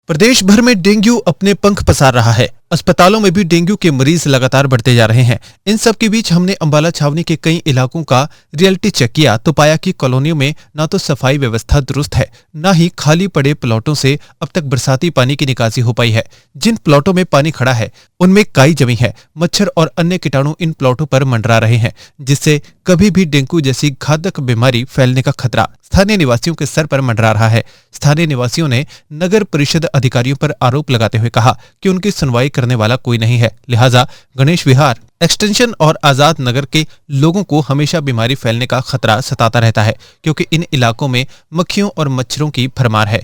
प्रदेश भर में डेंगू अपने पंख पसार रहा है। अस्पतालों में भी डेंगू के मरीज लगातार बढ़ते जा रहे हैं। इन सब के बीच हमने अंबाला छावनी के कई इलाकों का रियलिटी चेक किया तो पाया कि कॉलोनियों में न तो सफाई व्यवस्था दुरुस्त है, न ही खाली पड़े प्लॉटों से अब तक बरसाती पानी की निकासी हो पाई है। जिन प्लॉटों में पानी खड़ा है उनमें काई जमी है। मच्छर और अन्य कीटाणु इन प्लॉटों पर मंडरा रहे हैं, जिससे कभी भी डेंगू जैसी घातक बीमारी फैलने का खतरा स्थानीय निवासियों के सर पर मंडरा रहा है। स्थानीय निवासियों ने नगर परिषद अधिकारियों पर आरोप लगाते हुए कहा कि उनकी सुनवाई करने वाला कोई नहीं है, लिहाजा गणेश विहार एक्सटेंशन और आजाद नगर के लोगों को हमेशा बीमारी फैलने का खतरा सताता रहता है, क्योंकि इन इलाकों में मक्खियों और मच्छरों की भरमार है।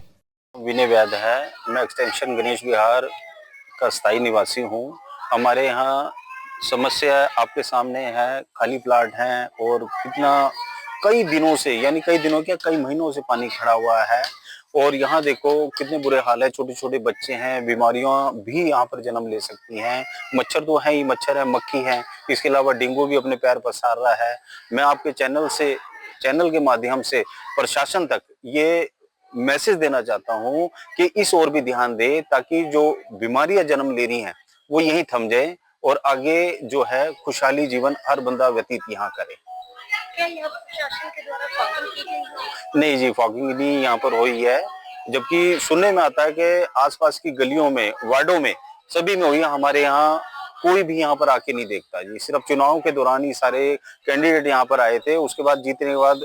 विनय वैद है, मैं एक्सटेंशन गणेश विहार का स्थायी निवासी हूँ। हमारे यहाँ समस्या आपके सामने है, खाली प्लाट हैं और कितना कई दिनों से, यानी कई दिनों क्या कई महीनों से पानी खड़ा हुआ है। और यहाँ देखो कितने बुरे हाल है, छोटे छोटे बच्चे हैं, बीमारियां भी यहाँ पर जन्म ले सकती हैं। मच्छर तो है ही, मच्छर है, मक्खी है, इसके अलावा डेंगू भी अपने पैर पसार रहा है। मैं आपके चैनल के माध्यम से प्रशासन तक ये मैसेज देना चाहता हूं कि इस ओर भी ध्यान दे, ताकि जो बीमारियां जन्म ले रही हैं वो यहीं थम जाए और आगे जो है खुशहाली जीवन हर बंदा व्यतीत यहाँ करे। क्या यहाँ पर प्रशासन के द्वारा फॉगिंग की गई है? नहीं जी, फॉगिंग नहीं यहाँ पर हुई है, जबकि सुनने में आता है कि आसपास की गलियों में, वार्डों में, सभी में हुई है। हमारे यहाँ कोई भी यहाँ पर आके नहीं देखता जी। सिर्फ चुनाव के दौरान ही सारे कैंडिडेट यहाँ पर आए थे, उसके बाद जीतने के बाद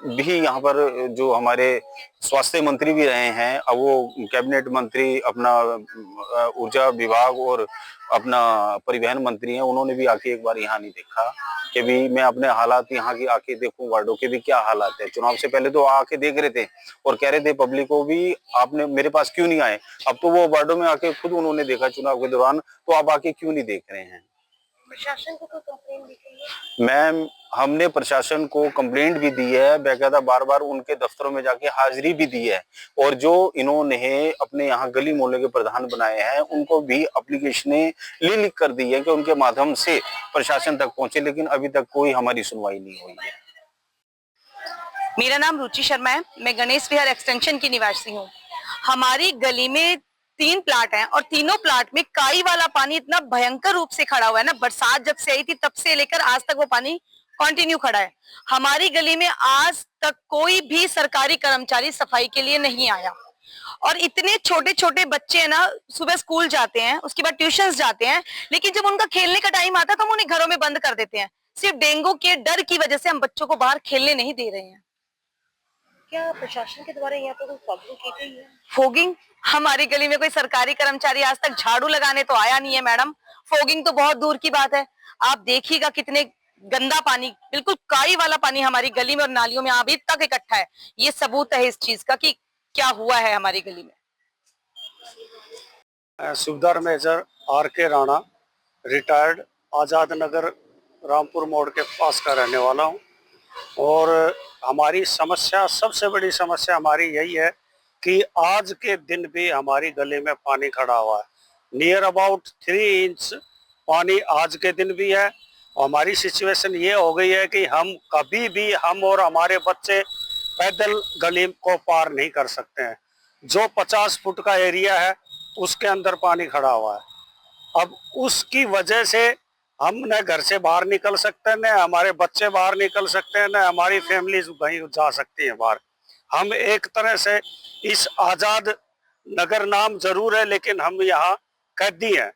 भी यहाँ पर जो हमारे स्वास्थ्य मंत्री भी रहे हैं, अब वो कैबिनेट मंत्री, अपना ऊर्जा विभाग और अपना परिवहन मंत्री हैं, उन्होंने भी आके एक बार यहाँ नहीं देखा कि भी मैं अपने हालात यहाँ की आके देखूं, वार्डों के भी क्या हालात है। चुनाव से पहले तो आके देख रहे थे और कह रहे थे पब्लिक को भी, आपने मेरे पास क्यों नहीं आए। अब तो वो वार्डों में आके खुद उन्होंने देखा चुनाव के दौरान, तो आप आके क्यों नहीं देख रहे हैं। प्रशासन को कोई कंप्लेंट दी गई है? मैम, हमने प्रशासन को कंप्लेंट भी दी है, बेकायदा बार बार उनके दफ्तरों में जाके हाजिरी भी दी है, और जो इन्होंने अपने यहाँ गली मोहल्ले के प्रधान बनाए हैं उनको भी एप्लीकेशनें लिख कर दी है कि उनके माध्यम से प्रशासन तक पहुंचे, लेकिन अभी तक कोई हमारी सुनवाई नहीं हुई है। मेरा नाम रुचि शर्मा है, मैं गणेश विहार एक्सटेंशन की निवासी हूँ। हमारी गली में 3 प्लाट हैं और तीनों प्लाट में काई वाला पानी इतना भयंकर रूप से खड़ा हुआ है ना, बरसात जब से आई थी तब से लेकर आज तक वो पानी कंटिन्यू खड़ा है। हमारी गली में आज तक कोई भी सरकारी कर्मचारी सफाई के लिए नहीं आया, और इतने छोटे छोटे बच्चे हैं ना, सुबह स्कूल जाते हैं, उसके बाद ट्यूशंस जाते हैं, लेकिन जब उनका खेलने का टाइम आता है तो हम उन्हें घरों में बंद कर देते हैं। सिर्फ डेंगू के डर की वजह से हम बच्चों को बाहर खेलने नहीं दे रहे हैं। क्या प्रशासन के द्वारा यहाँ पर कोई फॉगिंग की गई है? फोगिंग? हमारी गली में कोई सरकारी कर्मचारी आज तक झाड़ू लगाने तो आया नहीं है मैडम। फोगिंग तो बहुत दूर की बात है। आप देखिएगा कितने गंदा पानी, बिल्कुल काई वाला पानी हमारी गली में और नालियों में अभी तक इकट्ठा है। ये सबूत है इस चीज का कि क्या हुआ है हमारी गली में। सुबेदार मेजर आर के राणा, रिटायर्ड, आजाद नगर रामपुर मोड़ के पास का रहने वाला हूँ। और हमारी समस्या, सबसे बड़ी समस्या हमारी यही है कि आज के दिन भी हमारी गली में पानी खड़ा हुआ है। नियर अबाउट 3 इंच पानी आज के दिन भी है। और हमारी सिचुएशन ये हो गई है कि हम कभी भी, हम और हमारे बच्चे पैदल गली को पार नहीं कर सकते हैं। जो 50 फुट का एरिया है उसके अंदर पानी खड़ा हुआ है। अब उसकी वजह से हम न घर से बाहर निकल सकते हैं, न हमारे बच्चे बाहर निकल सकते हैं, न हमारी फैमिलीज कहीं जा सकती है बाहर। हम एक तरह से इस आजाद नगर नाम जरूर है, लेकिन हम यहाँ कैदी हैं।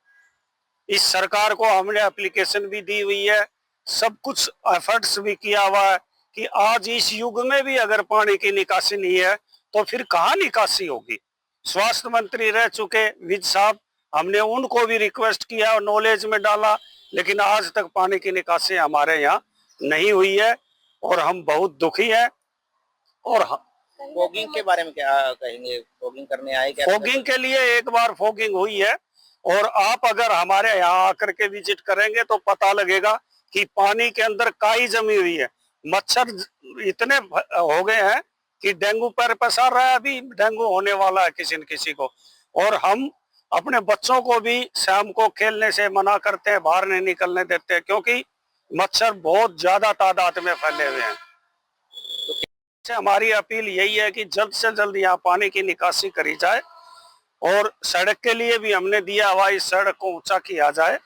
इस सरकार को हमने एप्लीकेशन भी दी हुई है, सब कुछ एफर्ट्स भी किया हुआ है कि आज इस युग में भी अगर पानी की निकासी नहीं है तो फिर कहाँ निकासी होगी। स्वास्थ्य मंत्री रह चुके विज साहब, हमने उनको भी रिक्वेस्ट किया और नॉलेज में डाला, लेकिन आज तक पानी की निकासी हमारे यहाँ नहीं हुई है और हम बहुत दुखी हैं। और फॉगिंग के बारे में क्या कहेंगे? फॉगिंग करने आए क्या? फॉगिंग के लिए एक बार फॉगिंग हुई है, और आप अगर हमारे यहाँ आकर के विजिट करेंगे तो पता लगेगा कि पानी के अंदर काई जमी हुई है। मच्छर इतने हो गए हैं कि डेंगू पर पसार रहा है, अभी डेंगू होने वाला है किसी न किसी को। और हम अपने बच्चों को भी शाम को खेलने से मना करते हैं, बाहर नहीं निकलने देते हैं, क्योंकि मच्छर बहुत ज्यादा तादाद में फैले हुए हैं। तो हमारी अपील यही है कि जल्द से जल्द यहाँ पानी की निकासी करी जाए और सड़क के लिए भी हमने दिया हुआ इस सड़क को ऊंचा किया जाए,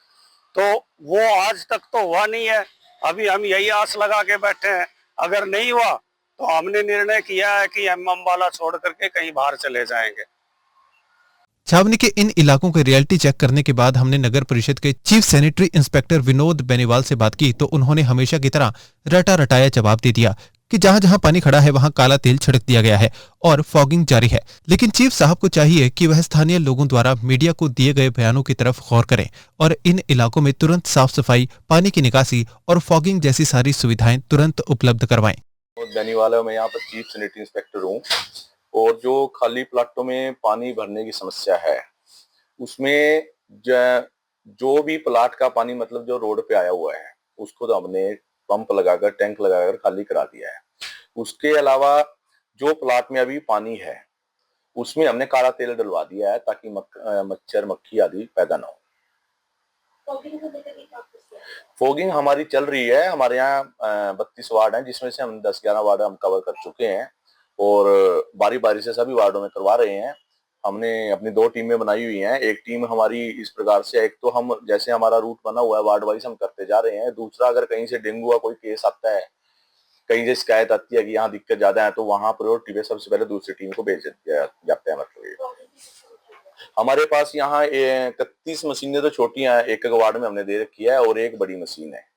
तो वो आज तक तो हुआ नहीं है। अभी हम यही आस लगा के बैठे हैं, अगर नहीं हुआ तो हमने निर्णय किया है कि हम अम्बाला छोड़ करके कहीं बाहर चले जाएंगे। छावनी के इन इलाकों के रियलिटी चेक करने के बाद हमने नगर परिषद के chief sanitary inspector Vinod Beniwal से बात की तो उन्होंने हमेशा की तरह रटा रटाया जवाब दे दिया कि जहां जहां पानी खड़ा है वहां काला तेल छिड़क दिया गया है और फॉगिंग जारी है। लेकिन चीफ साहब को चाहिए कि वह स्थानीय लोगों द्वारा मीडिया को दिए गए बयानों की तरफ गौर करें और इन इलाकों में तुरंत साफ सफाई, पानी की निकासी और फॉगिंग जैसी सारी सुविधाएं तुरंत उपलब्ध करवाएं। बेनीवाल है, मैं यहाँ पर चीफ सैनिटरी इंस्पेक्टर हूँ और जो खाली प्लाटों में पानी भरने की समस्या है उसमें जो भी प्लाट का पानी मतलब जो रोड पे आया हुआ है उसको तो हमने पंप लगाकर टैंक लगाकर खाली करा दिया है। उसके अलावा जो प्लाट में अभी पानी है उसमें हमने काला तेल डलवा दिया है ताकि मच्छर मक्खी आदि पैदा ना हो। फॉगिंग हमारी चल रही है, हमारे यहाँ 32 वार्ड हैं जिसमें से हम 10-11 वार्ड हम कवर कर चुके हैं और बारी बारी से सभी वार्डों में करवा रहे हैं। हमने अपनी 2 टीमें बनाई हुई हैं। एक टीम हमारी इस प्रकार से, एक तो हम जैसे हमारा रूट बना हुआ है वार्ड वाइज हम करते जा रहे हैं। दूसरा, अगर कहीं से डेंगू का कोई केस आता है, कहीं से शिकायत आती है कि यहाँ दिक्कत ज्यादा है, तो वहां प्रायोरिटी पे सबसे पहले दूसरी टीम को भेज जाते हैं। मतलब हमारे पास यहाँ 31 मशीनें तो छोटी हैं, एक वार्ड में हमने दे रखी है और एक बड़ी मशीन है।